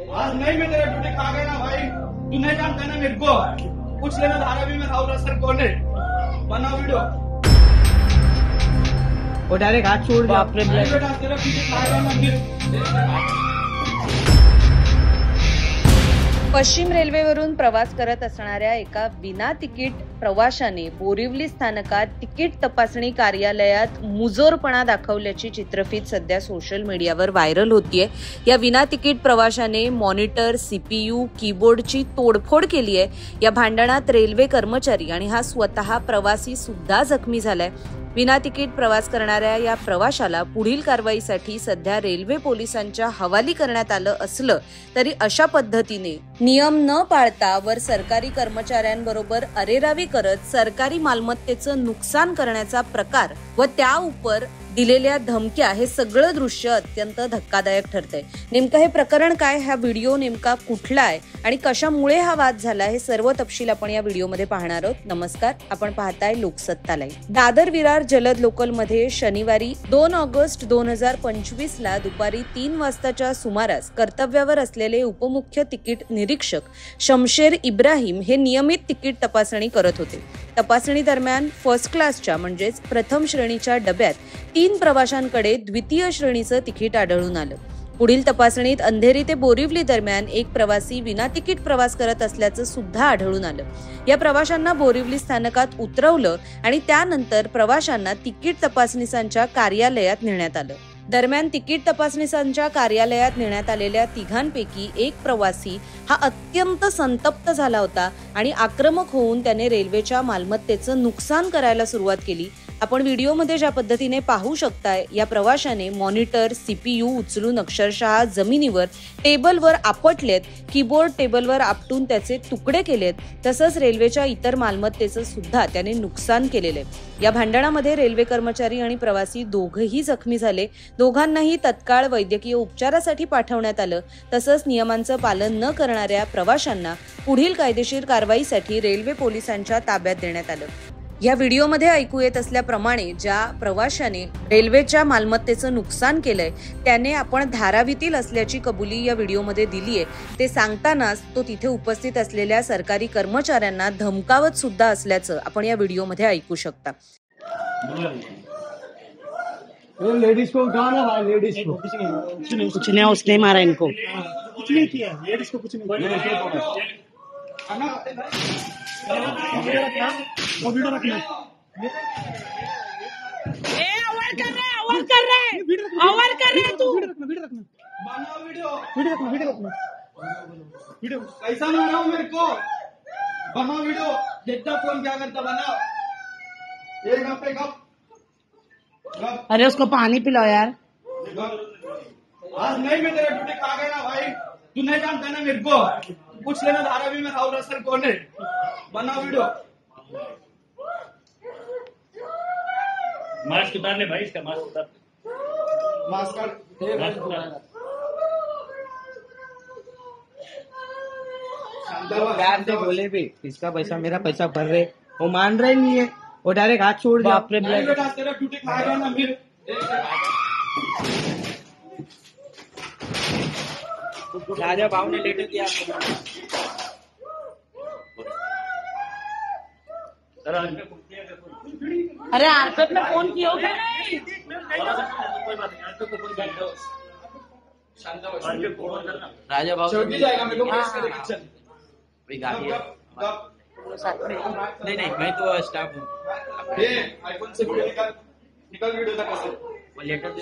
आज नहीं मैं तेरा ड्यूटी खा गया ना भाई। तू नहीं जानता ना मेरे को, पूछ लेना धारावी में राहुल सर कौन है। बनाओ वीडियो। वो डायरेक्ट हाथ छोड़ दिया। बेटा तेरा ड्यूटी खाएगा ना फिर। पश्चिम रेल्वेवरून प्रवास करत असणाऱ्या एका विना तिकीट प्रवाशाने बोरिवली स्थानकात तिकीट तपासणी कार्यालयात मुजोरपणा दाखवल्याची चित्रफीत सध्या सोशल मीडियावर व्हायरल होतीये। या विना तिकीट प्रवाशाने मॉनिटर, सीपीयू, कीबोर्डची तोडफोड केली आहे। या भांडणात रेल्वे कर्मचारी आणि हा स्वतः प्रवासी सुद्धा जखमी झालाय। विना तिकीट प्रवास करणाऱ्या या प्रवाशाला पुढील कारवाईसाठी सध्या रेल्वे पोलिसांच्या हवाली करण्यात आलं असलं तरी अशा पद्धतीने नियम न पाळता वर सरकारी कर्मचाऱ्यांबरोबर अरेरावी करत सरकारी मालमत्तेचं नुकसान करण्याचा प्रकार व त्या उपर दिलेल्या धमक्या हे सगळं दृश्य अत्यंत धक्कादायक ठरतंय। नेमकं हे प्रकरण काय, हा व्हिडिओ नेमका कुठला आहे आणि कशामुळे हा वाद झाला, हे सर्व तपशील आपण या व्हिडिओमध्ये पाहणार आहोत। नमस्कार, आपण पाहताय लोकसत्ता लाईव्ह। दादर विरार जलद लोकल मध्ये शनिवारी 2 ऑगस्ट 2025 ला दुपारी 3 वाजताच्या सुमारास कर्तव्यावर असलेले उपमुख्य तिकीट निरीक्षक शमशेर इब्राहिम हे नियमित तिकीट तपासणी करत होते। तपासणी दरम्यान फर्स्ट क्लासच्या म्हणजेच प्रथम श्रेणीच्या डब्यात 3 प्रवाशांकडे द्वितीय श्रेणीचं तिकीट आढळून आलं। पुढील तपासणीत अंधेरी ते बोरिवली दरम्यान एक प्रवासी विना तिकीट प्रवास करत असल्याचं सुद्धा आढळून आलं। या प्रवाशांना बोरिवली स्थानकात उतरवलं आणि त्यानंतर प्रवाशांना तिकीट तपासणीसांच्या कार्यालयात नेण्यात आलं। दरम्यान तिकीट तपासणीसांच्या कार्यालयात नेण्यात आलेल्या तिघांपैकी एक प्रवासी हा अत्यंत संतप्त झाला होता आणि आक्रमक होऊन त्याने रेल्वेच्या मालमत्तेचं नुकसान करायला सुरुवात केली। आपण व्हिडिओमध्ये ज्या पद्धतीने पाहू शकताय, या प्रवाशाने मॉनिटर, सीपीयू उचलून अक्षरशः जमिनीवर, टेबलवर आपटलेत, कीबोर्ड टेबलवर आपटून त्याचे तुकडे केलेत, तसंच रेल्वेच्या इतर मालमत्तेचं सुद्धा त्याने नुकसान केलेलं आहे। या भांडणामध्ये रेल्वे कर्मचारी आणि प्रवासी दोघंही जखमी झाले। दोघांनाही तत्काळ वैद्यकीय उपचारासाठी पाठवण्यात आलं। तसंच नियमांचं पालन न करणाऱ्या प्रवाशांना पुढील कायदेशीर कारवाईसाठी रेल्वे पोलिसांच्या ताब्यात देण्यात आलं। या व्हिडिओमध्ये ऐकू येत असल्याप्रमाणे ज्या प्रवाशाने रेल्वेच्या मालमत्तेचं नुकसान केलंय त्याने आपण धारावीतील असल्याची कबुली या व्हिडिओमध्ये दिली आहे। ते सांगतानाच तो तिथे उपस्थित असलेल्या सरकारी कर्मचाऱ्यांना धमकावत सुद्धा असल्याचं आपण या व्हिडिओमध्ये ऐकू शकता। लेडीज को उठाना भाई, लेडीज को कुछ नहीं, उसने मारा इनको। कुछ नहीं किया, लेडीज को कुछ नहीं किया। वीडियो रखना। वीडियो कैसा मारा हूँ मेरे को, बनाओ वीडियो। देखता कौन क्या करता, बनाओ। एक गप गप। अरे उसको पानी पिलाओ यार। आज नहीं मैं तेरा ड्यूटी खा गया ना भाई। तू नहीं जानता ना मेरे को, पूछ लेना धारावी में राहुल सर कौन है। बनाओ वीडियो। मास्क उतार ले भाई, इसका मास्क उतार। मास्क कर। प्यार से बोले भी, इसका पैसा मेरा पैसा भर रहे, वो मान रहे नहीं है। वो डायरेक्ट हाथ छोड़ दिया। बेटा तेरा ड्यूटी खाएगा ना फिर। राजा भाव ने लेटर दिया। अरे आरपीएफ में फोन किया होगा नहीं? राजा भाव छोड़ जाएगा मेरे को। चल नहीं नहीं, मैं तो स्टाफ हूँ। आईफोन से वीडियो निकल वीडियो तक कैसे वो लेटर दे।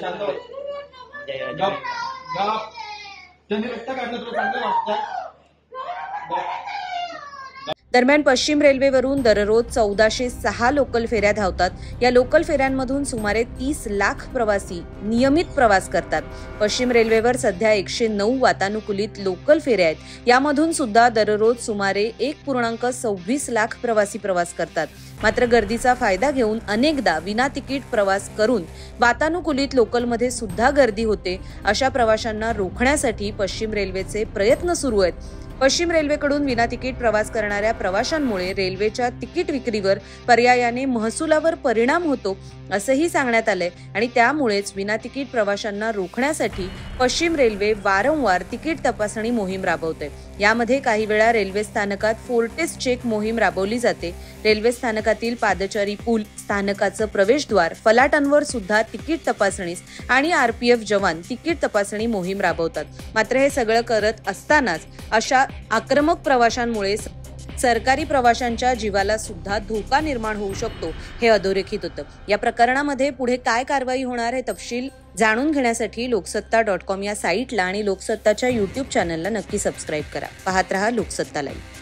दरम्यान पश्चिम रेल्वेवरून दररोज 1406 लोकल फेऱ्या धावतात। या लोकल फेऱ्यांमधून सुमारे 30 लाख प्रवासी नियमित प्रवास करतात। पश्चिम रेल्वेवर सध्या 109 वातानुकूलित लोकल फेऱ्या आहेत। यामधून सुद्धा दररोज सुमारे 1.26 लाख प्रवासी प्रवास करतात। मात्र गर्दीचा फायदा घेऊन अनेकदा विना तिकीट प्रवास करून वातानुकूलित लोकलमध्ये सुद्धा गर्दी होते. अशा प्रवाशांना रोखण्यासाठी पश्चिम रेल्वेचे प्रयत्न सुरू आहेत. पश्चिम रेल्वेकडून विना तिकीट प्रवास करणाऱ्या प्रवाशांमुळे रेल्वेच्या तिकीट विक्रीवर पर्यायाने महसुलावर परिणाम होतो असंही सांगण्यात आलंय आणि त्यामुळेच विना तिकीट प्रवाशांना रोखण्यासाठी पश्चिम रेल्वे वारंवार तिकीट तपासणी मोहीम राबवते. यामध्ये काही वेळा रेल्वे स्थानकात फोर्टेस चेक मोहीम राबवली जाते. रेल्वे स्थानकातील पादचारी पूल, स्थानकाचं प्रवेशद्वार, फलाटांवर सुद्धा तिकीट तपासणीस आणि RPF जवान तिकीट तपासणी मोहीम राबवतात. मात्र हे सगळं करत असतानाच अशा आक्रमक प्रवाशांमुळे सरकारी प्रवाशांच्या जीवाला सुद्धा धोका निर्माण होऊ शकतो हे अधोरेखित होतं. या प्रकरणामध्ये पुढे काय कारवाई होणार हे तपशील जाणून घेण्यासाठी लोकसत्ता.com या साईटला आणि लोकसत्ताच्या YouTube चॅनलला नक्की सबस्क्राईब करा. पाहत रहा लोकसत्ता लाईव्ह.